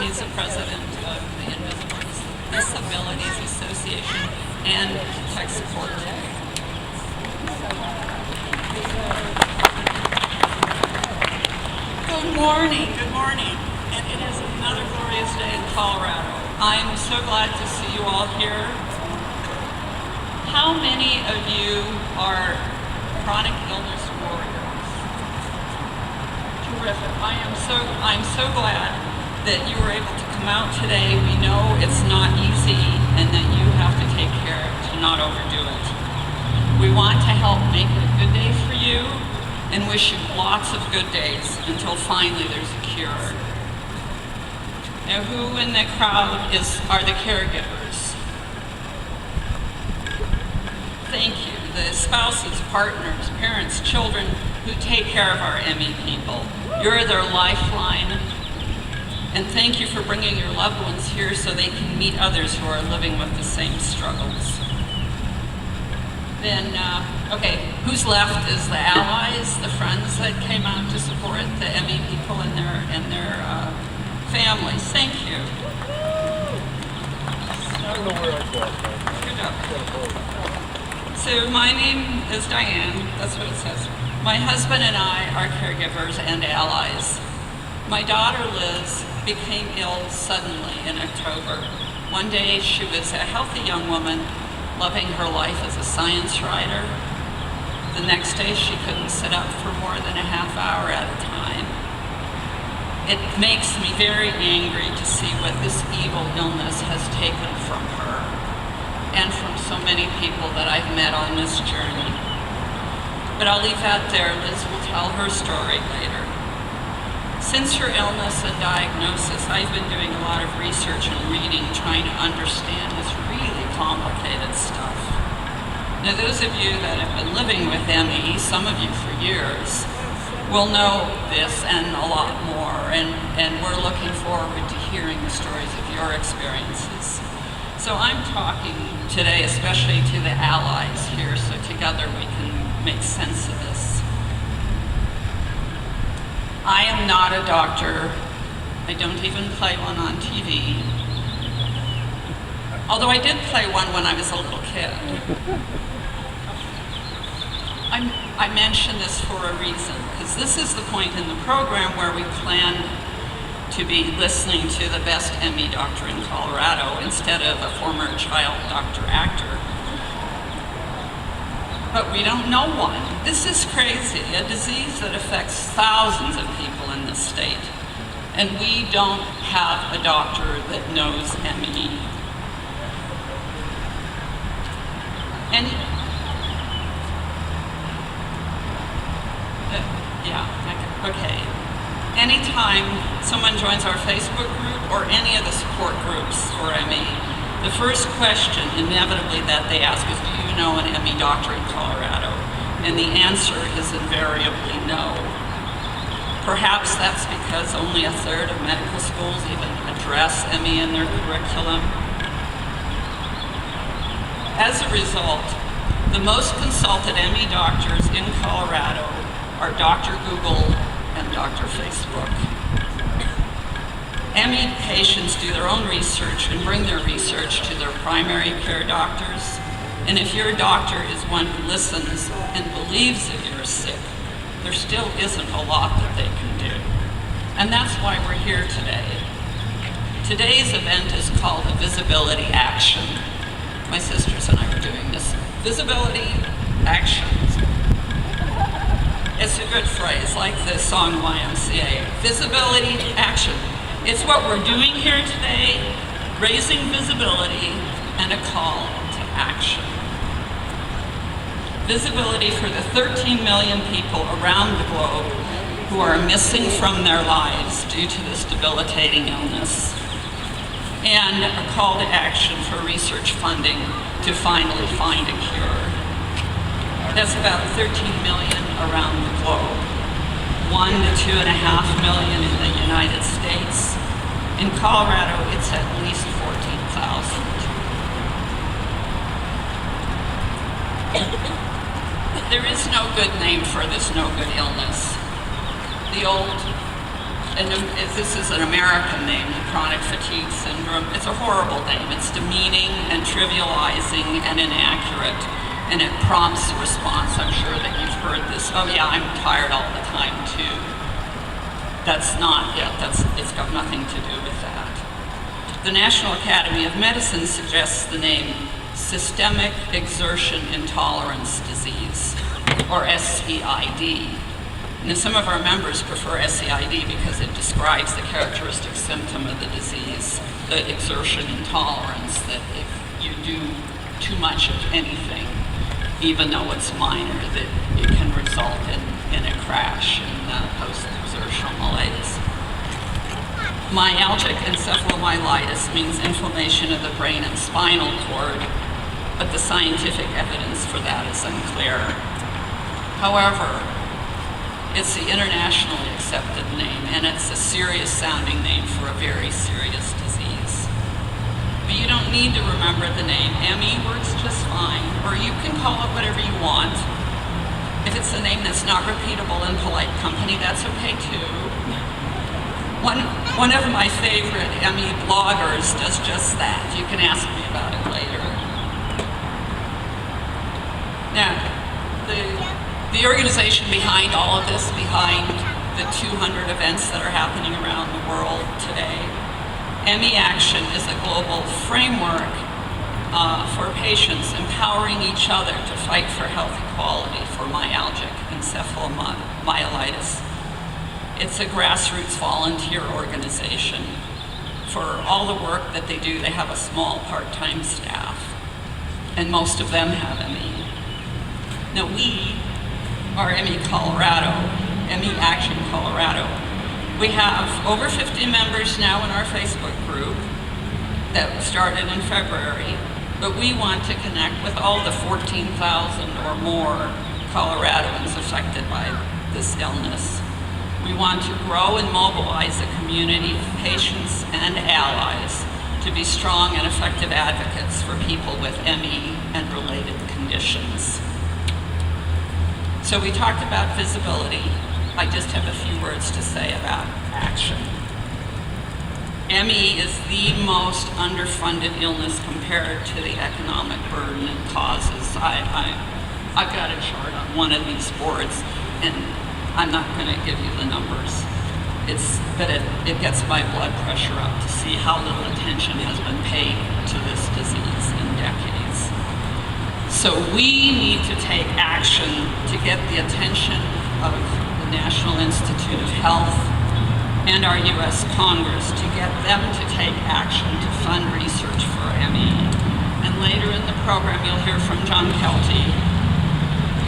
He's the president of the Invisible Disabilities Association and Tech Support Day. Good morning, and it is another glorious day in Colorado. I'm so glad to see you all here. How many of you are chronic illness warriors? Terrific. I'm so glad that you were able to come out today. We know it's not easy and that you have to take care to not overdo it. We want to help make it a good day for you and wish you lots of good days until finally there's a cure. Now, who in the crowd are the caregivers? Thank you. The spouses, partners, parents, children who take care of our ME people. You're their lifeline. And thank you for bringing your loved ones here so they can meet others who are living with the same struggles. Then, okay, who's left is the allies, the friends that came out to support the ME people and their families. Thank you. I don't know where I got that. So my name is Diane, that's what it says. My husband and I are caregivers and allies. My daughter Liz became ill suddenly in October. One day she was a healthy young woman loving her life as a science writer. The next day she couldn't sit up for more than a half hour at a time. It makes me very angry to see what this evil illness has taken from her and from so many people that I've met on this journey. But I'll leave that there. Liz will tell her story later. Since her illness and diagnosis, I've been doing a lot of research and reading, trying to understand this really complicated stuff. Now, those of you that have been living with ME, some of you for years, will know this and a lot more, and we're looking forward to hearing the stories of your experiences. So I'm talking today especially to the allies here, so together we can make sense of this. I am not a doctor. I don't even play one on TV. Although I did play one when I was a little kid. I mention this for a reason, because this is the point in the program where we plan to be listening to the best ME doctor in Colorado instead of a former child doctor-actor. But we don't know one. This is crazy, a disease that affects thousands of people in this state. And we don't have a doctor that knows ME. And okay. Anytime someone joins our Facebook group or any of the support groups for ME, the first question inevitably that they ask is, do you know an ME doctor in Colorado? And the answer is invariably no. Perhaps that's because only a third of medical schools even address ME in their curriculum. As a result, the most consulted ME doctors in Colorado are Dr. Google and Dr. Facebook. ME patients do their own research and bring their research to their primary care doctors. And if your doctor is one who listens and believes that you're sick, there still isn't a lot that they can do. And that's why we're here today. Today's event is called a Visibility Action. My sisters and I are doing this. Visibility Action. It's a good phrase, like the song YMCA. Visibility Action. It's what we're doing here today, raising visibility and a call to action. Visibility for the 13 million people around the globe who are missing from their lives due to this debilitating illness. And a call to action for research funding to finally find a cure. That's about 13 million around the globe. 1 to 2.5 million in the United States. In Colorado, it's at least 14,000. There is no good name for this no good illness. The old this is an American name, chronic fatigue syndrome. It's a horrible name. It's demeaning and trivializing and inaccurate, and it prompts a response. I'm sure that you've heard this. Oh yeah, I'm tired all the time too. That's not it. It's got nothing to do with that. The National Academy of Medicine suggests the name Systemic Exertion Intolerance Disease, or SEID. And some of our members prefer SEID because it describes the characteristic symptom of the disease, the exertion intolerance, that if you do too much of anything, even though it's minor, that it can result in a crash in post-exertional malaise. Myalgic encephalomyelitis means inflammation of the brain and spinal cord, but the scientific evidence for that is unclear. However, it's the internationally accepted name, and it's a serious sounding name for a very serious disease. But you don't need to remember the name. ME works just fine, or you can call it whatever you want. If it's a name that's not repeatable in polite company, that's okay too. One of my favorite ME bloggers does just that. You can ask me about it later. Now, the organization behind all of this, behind the 200 events that are happening around the world today, ME Action is a global framework for patients empowering each other to fight for health equality for myalgic encephalomyelitis. It's a grassroots volunteer organization. For all the work that they do, they have a small part-time staff, and most of them have ME. Now we are ME Colorado, ME Action Colorado. We have over 50 members now in our Facebook group that started in February, but we want to connect with all the 14,000 or more Coloradoans affected by this illness. We want to grow and mobilize a community of patients and allies to be strong and effective advocates for people with ME and related conditions. So we talked about visibility. I just have a few words to say about action. ME is the most underfunded illness compared to the economic burden it causes. I've got a chart on one of these boards, and I'm not going to give you the numbers. But it gets my blood pressure up to see how little attention has been paid to this disease in decades. So we need to take action to get the attention of the National Institute of Health and our U.S. Congress to get them to take action to fund research for ME. And later in the program, you'll hear from John Kelty,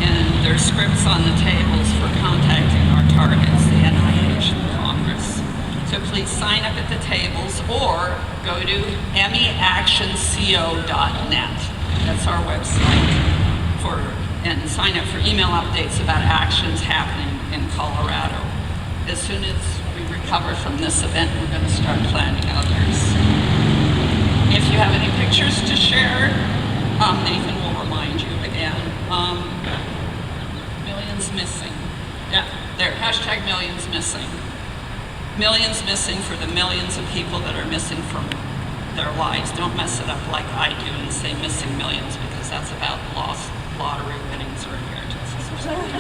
and there's scripts on the tables for contacting our targets, the NIH and Congress. So please sign up at the tables or go to meactionco.net. That's our website, and sign up for email updates about actions happening in Colorado. As soon as we recover from this event, we're going to start planning others. If you have any pictures to share, Nathan will remind you again. Millions missing. Yeah, there, hashtag millions missing. Millions missing for the millions of people that are missing from their lives. Don't mess it up like I do and say missing millions, because that's about lost lottery winnings or inheritances or something.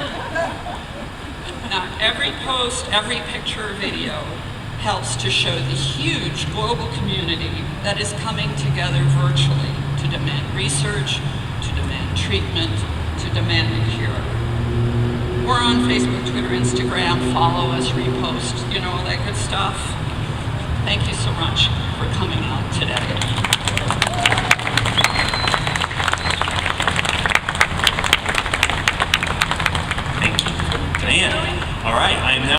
Now, every post, every picture or video helps to show the huge global community that is coming together virtually to demand research, to demand treatment, to demand a cure. We're on Facebook, Twitter, Instagram. Follow us, repost, all that good stuff. Thank you so much for coming out today.